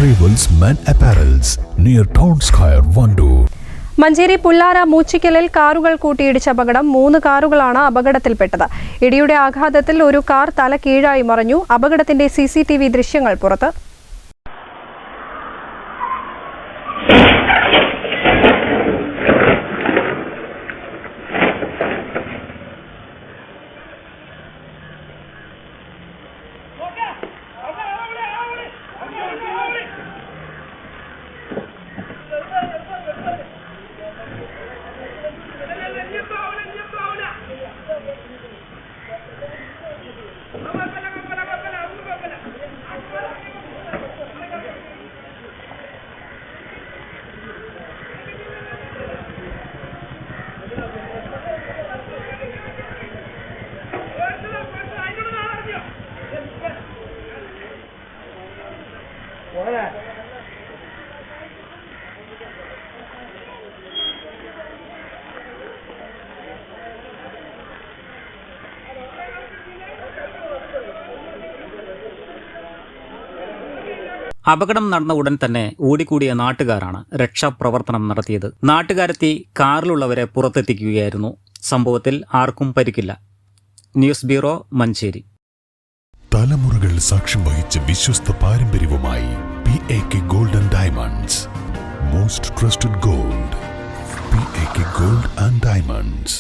Arrivals Men Apparels near Town Square, Vandoor. Manjeri പുല്ലാര മൂച്ചിക്കലിൽ കാറുകൾ കൂട്ടിയിടിച്ച അപകടം 3 കാറുകളാണ് അപകടത്തിൽപ്പെട്ടത്. ഇടിയുടെ ആഘാതത്തിൽ ഒരു കാർ തല കീഴായി മറിഞ്ഞു. അപകടത്തിന്റെ CCTV ദൃശ്യങ്ങൾ പുറത്ത്. അപകടം നടന്ന ഉടൻ തന്നെ ഓടിക്കൂടിയ നാട്ടുകാരാണ് രക്ഷാപ്രവർത്തനം നടത്തിയത്. നാട്ടുകാരെത്തി കാറിലുള്ളവരെ പുറത്തെത്തിക്കുകയായിരുന്നു. സംഭവത്തിൽ ആർക്കും പരിക്കില്ല. News bureau, Manjeri. തലമുറകൾ സാക്ഷ്യം വഹിച്ച വിശ്വസ്ത പാരമ്പര്യവുമായി PAK Gold and Diamonds. Most trusted gold. PAK Gold and Diamonds.